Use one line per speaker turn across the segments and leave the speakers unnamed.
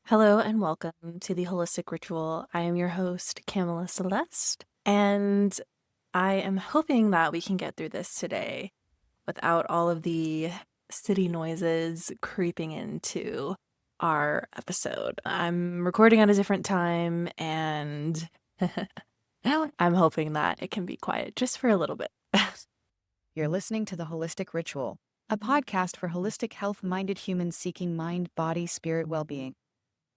Hello and welcome to the Holistic Ritual. I am your host, Kamela Celeste, and I am hoping that we can get through this today without all of the city noises creeping into our episode. I'm recording at a different time, and I'm hoping that it can be quiet just for a little bit.
You're listening to The Holistic Ritual, a podcast for holistic health-minded humans seeking mind, body, spirit well-being.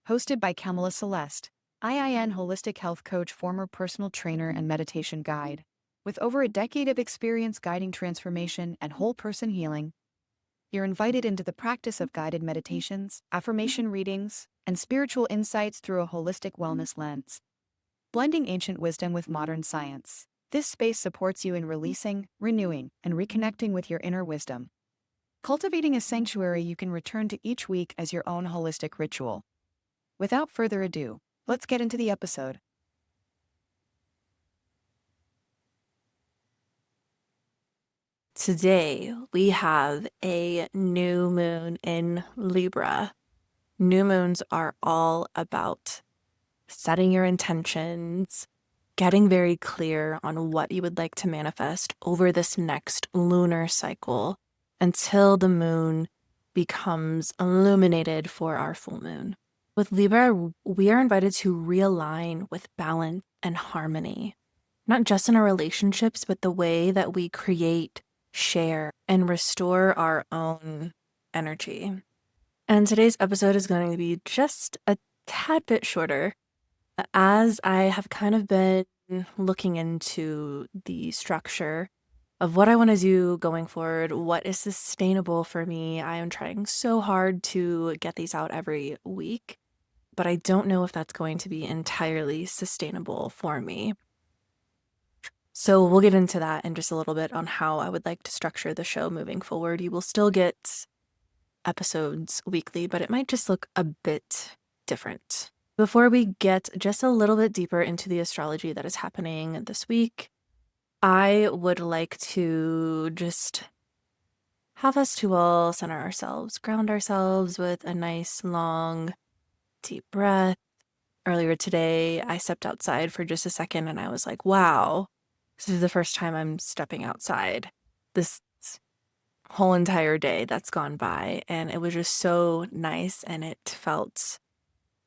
Hosted by Kamela Celeste, IIN holistic health coach, former personal trainer, and meditation guide. With over a decade of experience guiding transformation and whole person healing, you're invited into the practice of guided meditations, affirmation readings, and spiritual insights through a holistic wellness lens. Blending ancient wisdom with modern science. This space supports you in releasing, renewing, and reconnecting with your inner wisdom. Cultivating a sanctuary you can return to each week as your own holistic ritual. Without further ado, let's get into the episode.
Today, we have a new moon in Libra. New moons are all about setting your intentions, getting very clear on what you would like to manifest over this next lunar cycle until the moon becomes illuminated for our full moon. With Libra, we are invited to realign with balance and harmony, not just in our relationships, but the way that we create, share, and restore our own energy. And today's episode is going to be just a tad bit shorter, as I have kind of been looking into the structure of what I want to do going forward, what is sustainable for me. I am trying so hard to get these out every week, but I don't know if that's going to be entirely sustainable for me. So we'll get into that in just a little bit on how I would like to structure the show moving forward. You will still get episodes weekly, but it might just look a bit different. Before we get just a little bit deeper into the astrology that is happening this week, I would like to just have us to all center ourselves, ground ourselves with a nice, long, deep breath. Earlier today, I stepped outside for just a second and I was like, wow, this is the first time I'm stepping outside this whole entire day that's gone by. And it was just so nice and it felt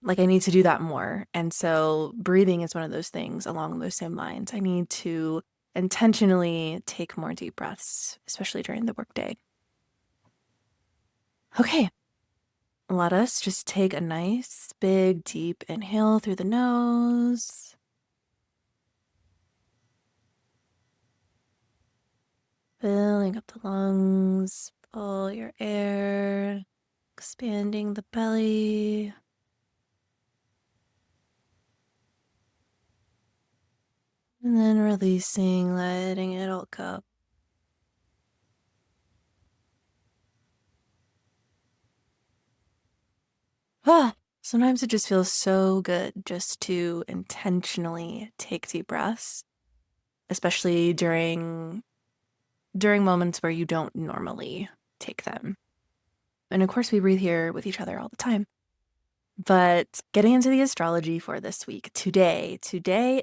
like I need to do that more. And so breathing is one of those things along those same lines. I need to intentionally take more deep breaths, especially during the workday. Okay, let us just take a nice, big, deep inhale through the nose. Filling up the lungs, pull your air, expanding the belly. And then releasing, letting it all go. Sometimes it just feels so good just to intentionally take deep breaths, especially during moments where you don't normally take them. And of course, we breathe here with each other all the time. But getting into the astrology for this week, today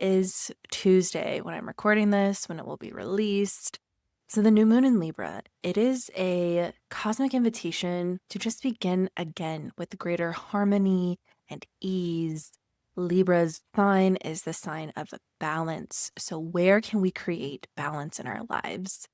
is Tuesday when I'm recording this, when it will be released. So the new moon in Libra, it is a cosmic invitation to just begin again with greater harmony and ease. Libra's sign is the sign of balance. So where can we create balance in our lives?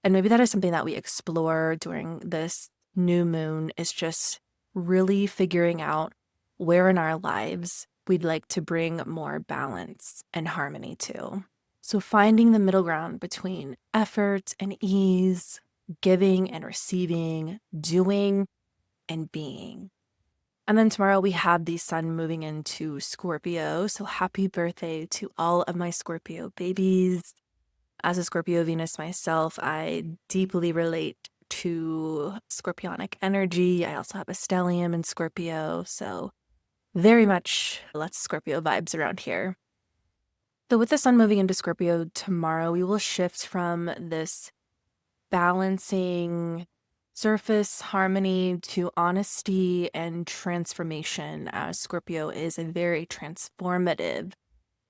And maybe that is something that we explore during this new moon, is just really figuring out where in our lives we'd like to bring more balance and harmony to. So finding the middle ground between effort and ease, giving and receiving, doing and being. And then tomorrow we have the sun moving into Scorpio. So happy birthday to all of my Scorpio babies. As a Scorpio Venus myself, I deeply relate to Scorpionic energy. I also have a stellium in Scorpio, so very much lots of Scorpio vibes around here. So with the sun moving into Scorpio tomorrow, we will shift from this balancing surface harmony to honesty and transformation, as Scorpio is a very transformative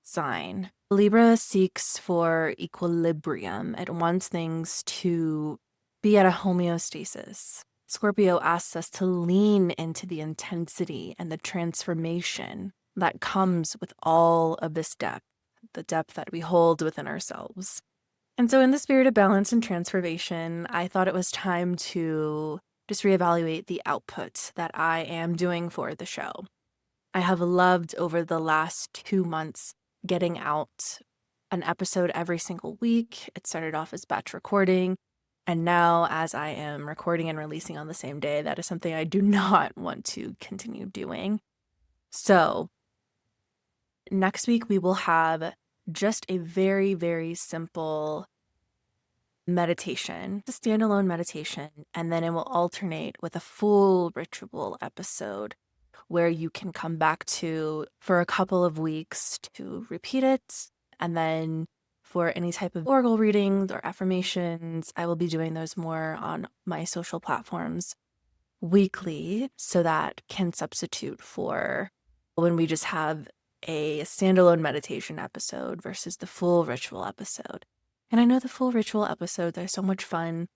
sign. Libra seeks for equilibrium. It wants things to be at a homeostasis. Scorpio asks us to lean into the intensity and the transformation that comes with all of this depth, the depth that we hold within ourselves. And so, in the spirit of balance and transformation, I thought it was time to just reevaluate the output that I am doing for the show. I have loved over the last 2 months getting out an episode every single week. It started off as batch recording, and now as I am recording and releasing on the same day, that is something I do not want to continue doing. So next week we will have just a very, very simple meditation, a standalone meditation, and then it will alternate with a full ritual episode where you can come back to for a couple of weeks to repeat it. And then for any type of oracle readings or affirmations, I will be doing those more on my social platforms weekly, so that can substitute for when we just have a standalone meditation episode versus the full ritual episode. And I know the full ritual episodes are so much fun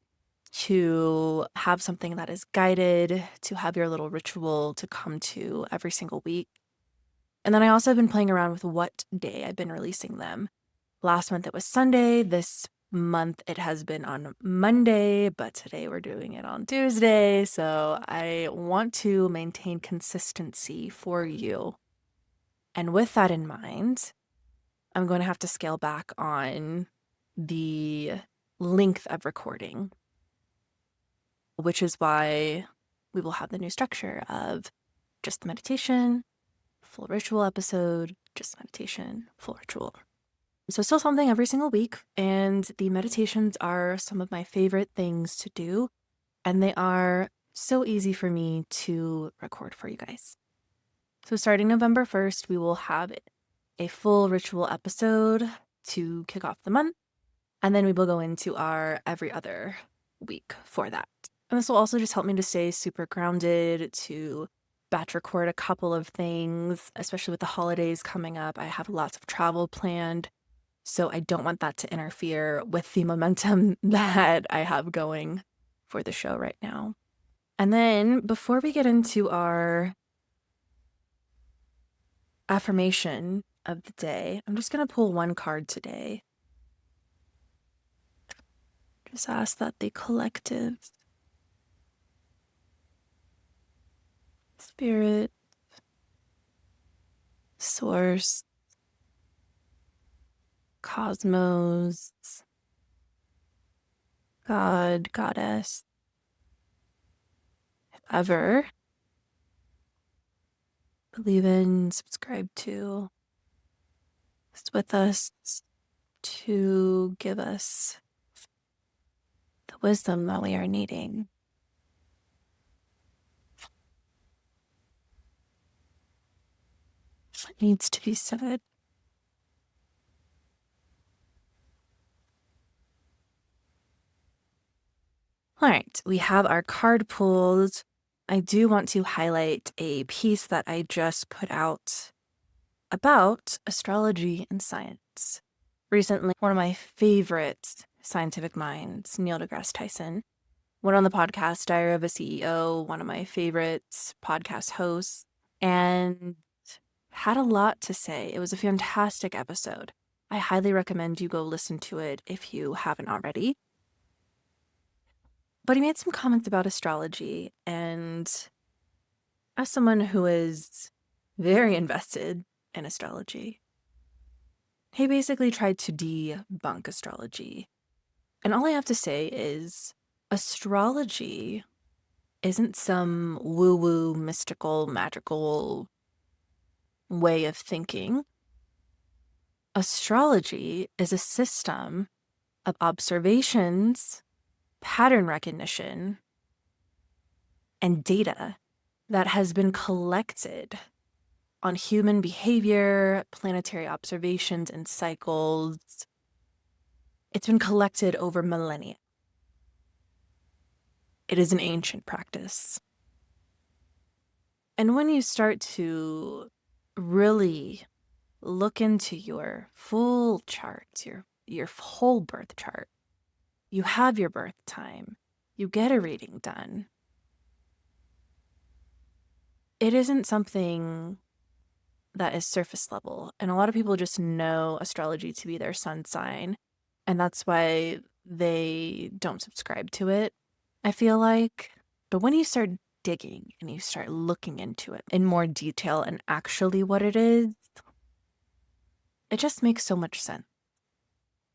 to have something that is guided, to have your little ritual to come to every single week. And then I also have been playing around with what day I've been releasing them. Last month it was Sunday. This month it has been on Monday, but today we're doing it on Tuesday. So I want to maintain consistency for you. And with that in mind, I'm going to have to scale back on the length of recording, which is why we will have the new structure of just the meditation, full ritual episode, just meditation, full ritual. So still something every single week, and the meditations are some of my favorite things to do, and they are so easy for me to record for you guys. So starting November 1st, we will have a full ritual episode to kick off the month, and then we will go into our every other week for that. And this will also just help me to stay super grounded, to batch record a couple of things, especially with the holidays coming up. I have lots of travel planned, so I don't want that to interfere with the momentum that I have going for the show right now. And then before we get into our affirmation of the day, I'm just going to pull one card today. Just ask that the collective spirit, source, cosmos, God, goddess, if ever believe in, subscribe to, is with us to give us the wisdom that we are needing. What needs to be said. All right, we have our card pulled. I do want to highlight a piece that I just put out about astrology and science. Recently, one of my favorite scientific minds, Neil deGrasse Tyson, went on the podcast Diary of a CEO, one of my favorite podcast hosts, and had a lot to say. It was a fantastic episode. I highly recommend you go listen to it if you haven't already. But he made some comments about astrology, and as someone who is very invested in astrology, he basically tried to debunk astrology. And all I have to say is astrology isn't some woo-woo, mystical, magical way of thinking. Astrology is a system of observations, pattern recognition, and data that has been collected on human behavior, planetary observations, and cycles. It's been collected over millennia. It is an ancient practice. And when you start to really look into your full chart, your whole birth chart, you have your birth time, you get a reading done. It isn't something that is surface level. And a lot of people just know astrology to be their sun sign. And that's why they don't subscribe to it, I feel like. But when you start digging and you start looking into it in more detail and actually what it is, it just makes so much sense.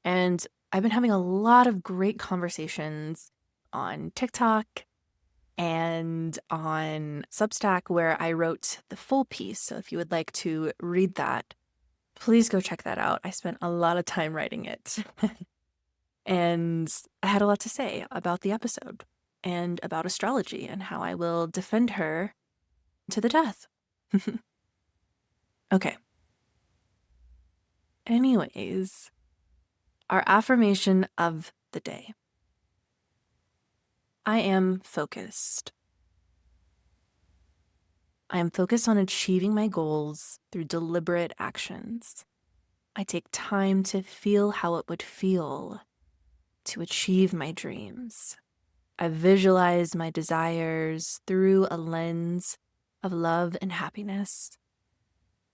And I've been having a lot of great conversations on TikTok and on Substack where I wrote the full piece. So if you would like to read that, please go check that out. I spent a lot of time writing it. And I had a lot to say about the episode and about astrology and how I will defend her to the death. Okay. Anyways, our affirmation of the day. I am focused. I am focused on achieving my goals through deliberate actions. I take time to feel how it would feel to achieve my dreams. I visualize my desires through a lens of love and happiness.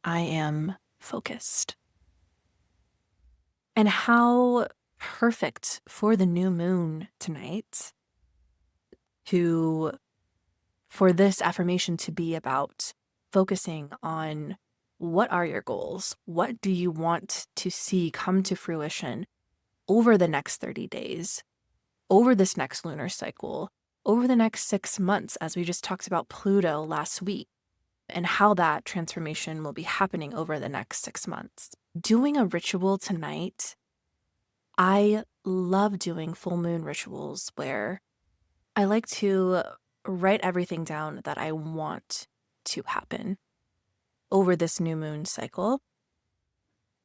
I am focused. And how perfect for the new moon tonight for this affirmation to be about focusing on what are your goals? What do you want to see come to fruition over the next 30 days, over this next lunar cycle, over the next 6 months, as we just talked about Pluto last week, and how that transformation will be happening over the next 6 months. Doing a ritual tonight, I love doing full moon rituals where I like to write everything down that I want to happen over this new moon cycle.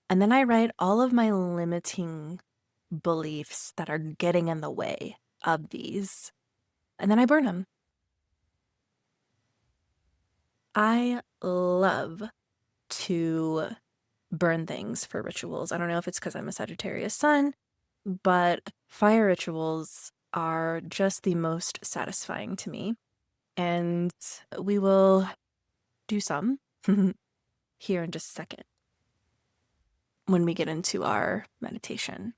And then I write all of my limiting beliefs that are getting in the way of these. And then I burn them. I love to burn things for rituals. I don't know if it's because I'm a Sagittarius sun, but fire rituals are just the most satisfying to me. And we will do some here in just a second when we get into our meditation.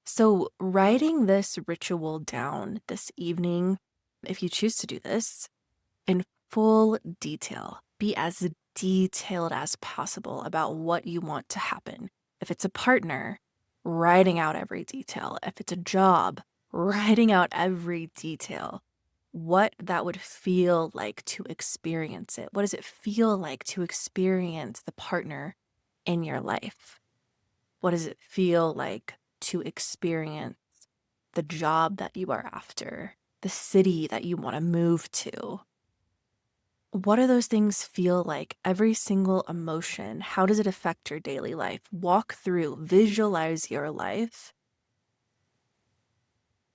So, writing this ritual down this evening, if you choose to do this, in full detail, be as detailed as possible about what you want to happen. If it's a partner, writing out every detail. If it's a job, writing out every detail. What that would feel like to experience it. What does it feel like to experience the partner in your life? What does it feel like to experience the job that you are after, the city that you want to move to? What do those things feel like? Every single emotion. How does it affect your daily life? Walk through, visualize your life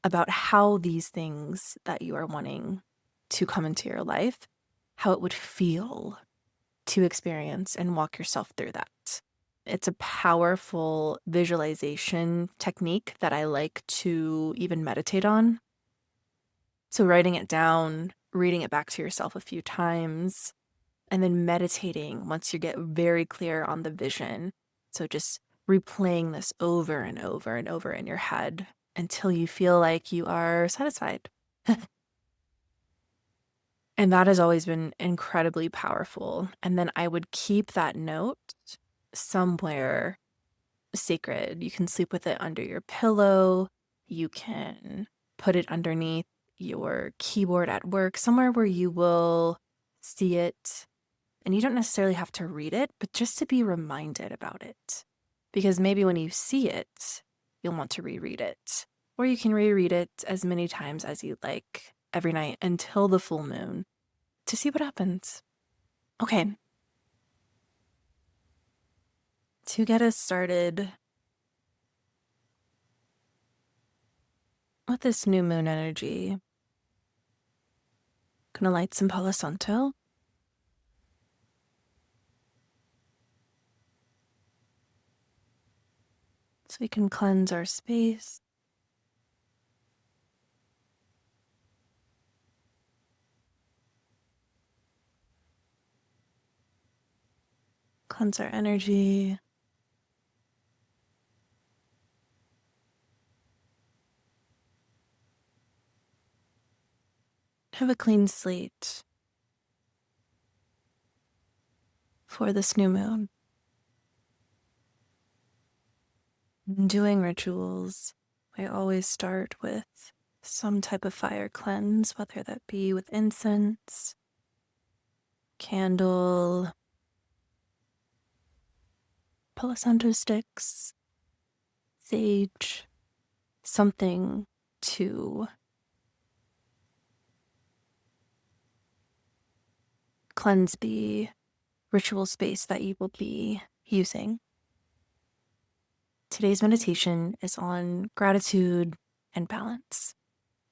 about how these things that you are wanting to come into your life, how it would feel to experience and walk yourself through that. It's a powerful visualization technique that I like to even meditate on. So writing it down, reading it back to yourself a few times, and then meditating once you get very clear on the vision. So just replaying this over and over and over in your head until you feel like you are satisfied. And that has always been incredibly powerful. And then I would keep that note somewhere sacred. You can sleep with it under your pillow. You can put it underneath your keyboard at work, somewhere where you will see it. And you don't necessarily have to read it, but just to be reminded about it. Because maybe when you see it, you'll want to reread it. Or you can reread it as many times as you like every night until the full moon to see what happens. Okay. To get us started with this new moon energy, Gonna light some Palo Santo. So we can cleanse our space. Cleanse our energy. Have a clean slate for this new moon. Doing rituals, I always start with some type of fire cleanse, whether that be with incense, candle, Palo Santo sticks, sage, something to cleanse the ritual space that you will be using. Today's meditation is on gratitude and balance.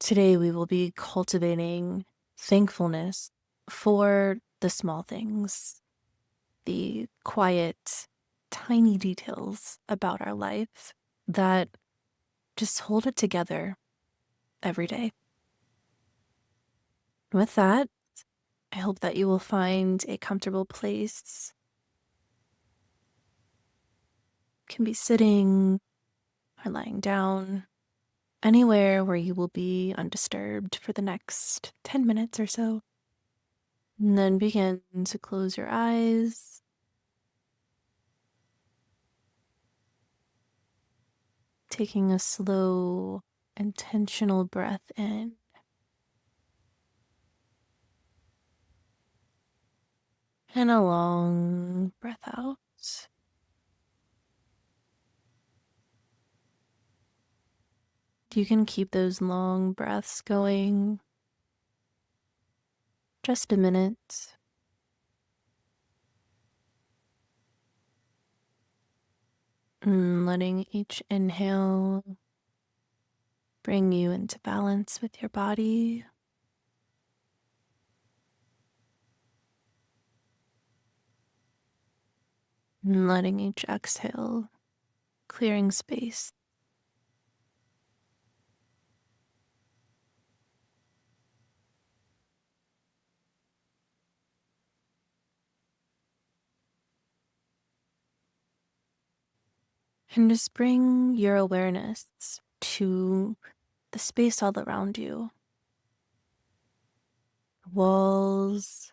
Today we will be cultivating thankfulness for the small things, the quiet, tiny details about our life that just hold it together every day. With that, I hope that you will find a comfortable place. You can be sitting or lying down, anywhere where you will be undisturbed for the next 10 minutes or so. And then begin to close your eyes. Taking a slow, intentional breath in. And a long breath out. You can keep those long breaths going just a minute. And letting each inhale bring you into balance with your body. And letting each exhale clearing space. And just bring your awareness to the space all around you. Walls,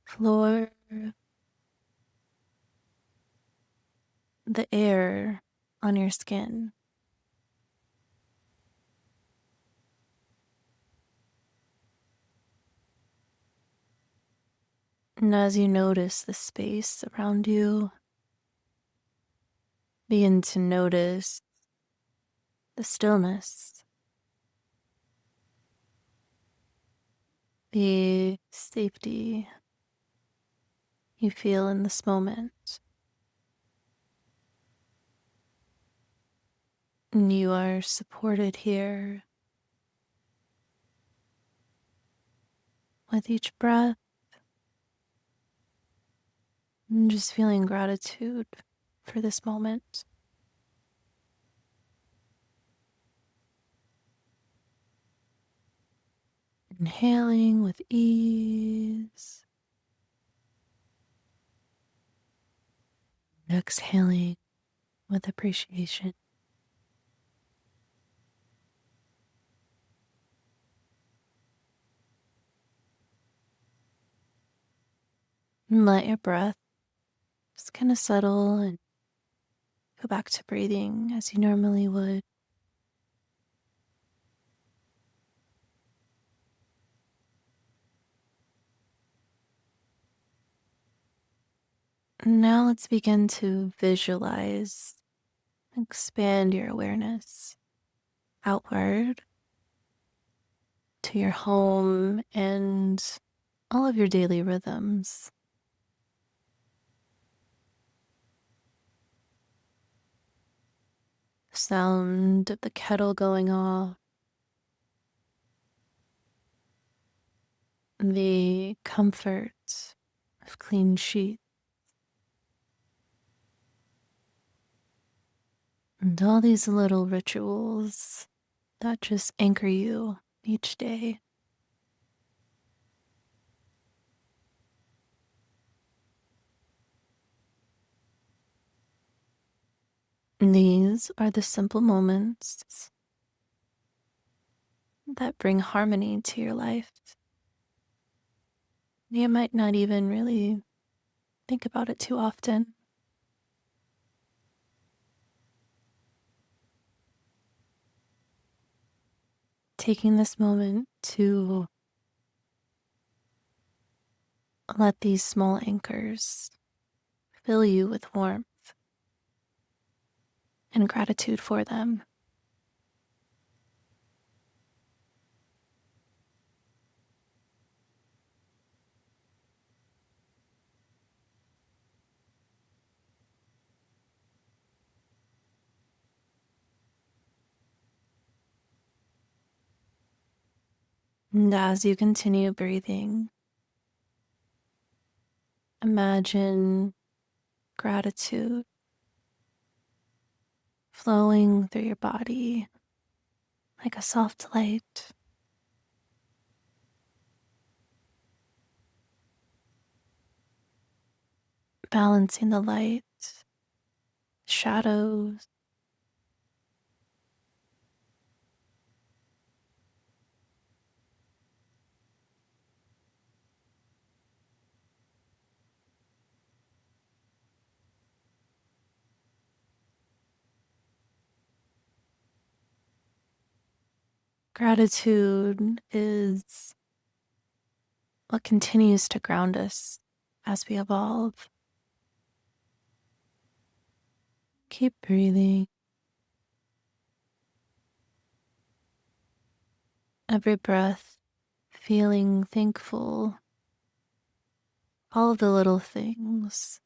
floor, the air on your skin. And as you notice the space around you, begin to notice the stillness, the safety you feel in this moment. And you are supported here with each breath, and just feeling gratitude for this moment. Inhaling with ease, exhaling with appreciation. And let your breath just kind of settle and go back to breathing as you normally would. And now let's begin to visualize, expand your awareness outward to your home and all of your daily rhythms. Sound of the kettle going off, the comfort of clean sheets, and all these little rituals that just anchor you each day. And these are the simple moments that bring harmony to your life. You might not even really think about it too often. Taking this moment to let these small anchors fill you with warmth and gratitude for them. And as you continue breathing, imagine gratitude flowing through your body like a soft light, balancing the light, shadows, gratitude is what continues to ground us as we evolve. Keep breathing. Every breath, feeling thankful. All of the little things.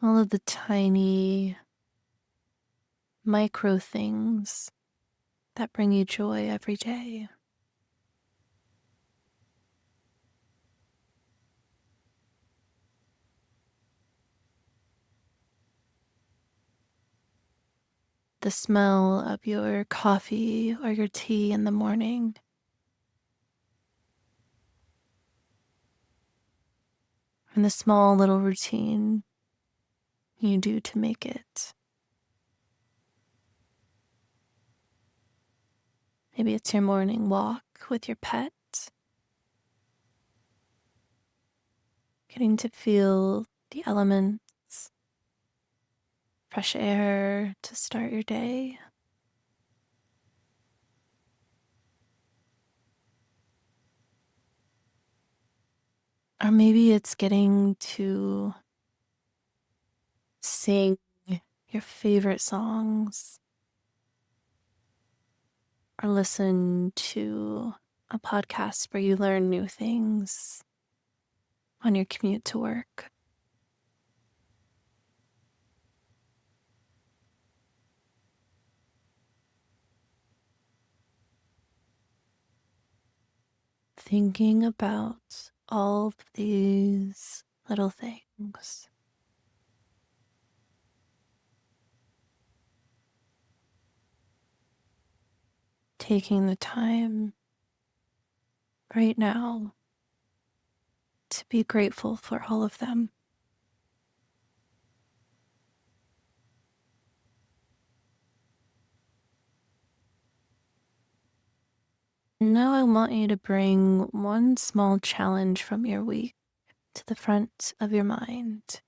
All of the tiny micro things that bring you joy every day. The smell of your coffee or your tea in the morning, and the small little routine you do to make it. Maybe it's your morning walk with your pet, getting to feel the elements, fresh air to start your day. Or maybe it's getting to sing your favorite songs or listen to a podcast where you learn new things on your commute to work. Thinking about all of these little things. Taking the time right now to be grateful for all of them. Now I want you to bring one small challenge from your week to the front of your mind.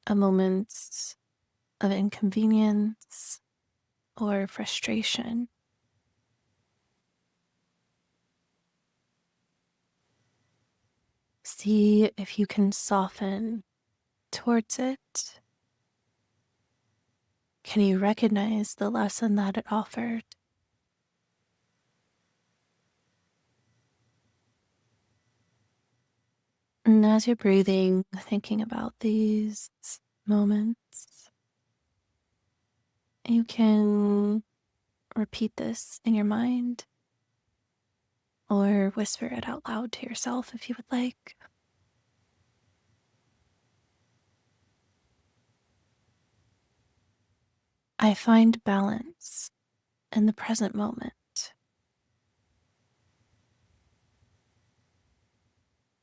A moment of inconvenience or frustration. See if you can soften towards it. Can you recognize the lesson that it offered? And as you're breathing, thinking about these moments, You can repeat this in your mind or whisper it out loud to yourself if you would like. I find balance in the present moment.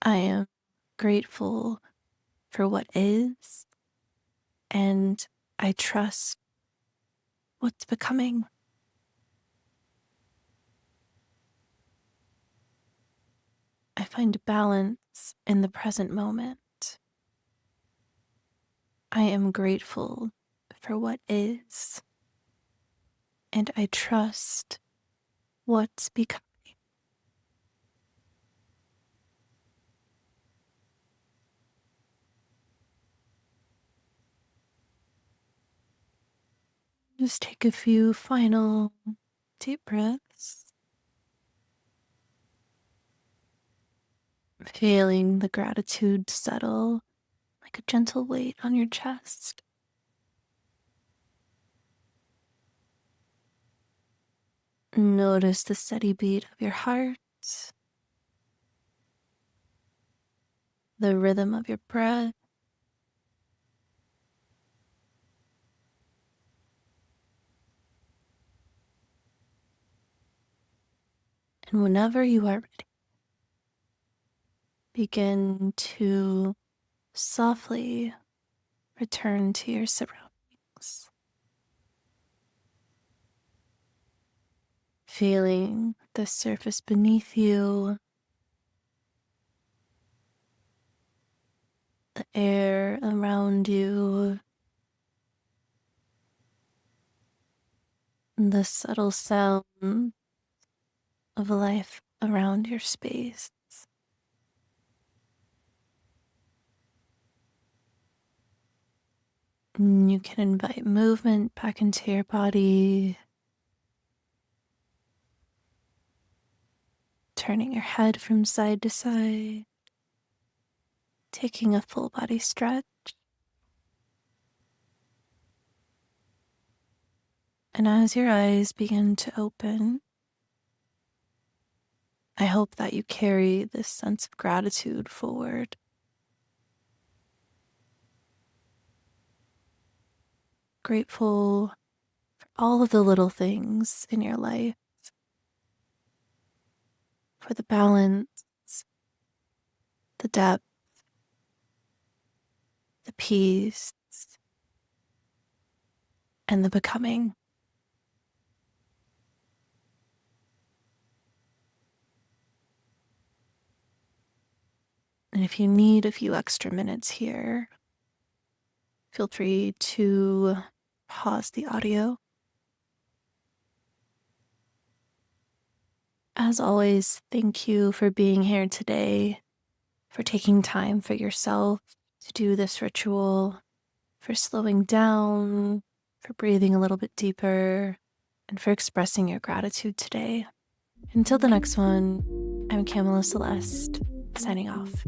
I am grateful for what is, and I trust what's becoming. I find balance in the present moment. I am grateful for what is, and I trust what's becoming. Just take a few final deep breaths, feeling the gratitude settle like a gentle weight on your chest. Notice the steady beat of your heart, the rhythm of your breath, and whenever you are ready, begin to softly return to your surroundings, feeling the surface beneath you, the air around you, the subtle sound of life around your space. And you can invite movement back into your body, turning your head from side to side, taking a full body stretch. And as your eyes begin to open, I hope that you carry this sense of gratitude forward. Grateful for all of the little things in your life, for the balance, the depth, the peace, and the becoming. And if you need a few extra minutes here, feel free to pause the audio. As always, thank you for being here today, for taking time for yourself to do this ritual, for slowing down, for breathing a little bit deeper, and for expressing your gratitude today. Until the next one, I'm Kamela Celeste, signing off.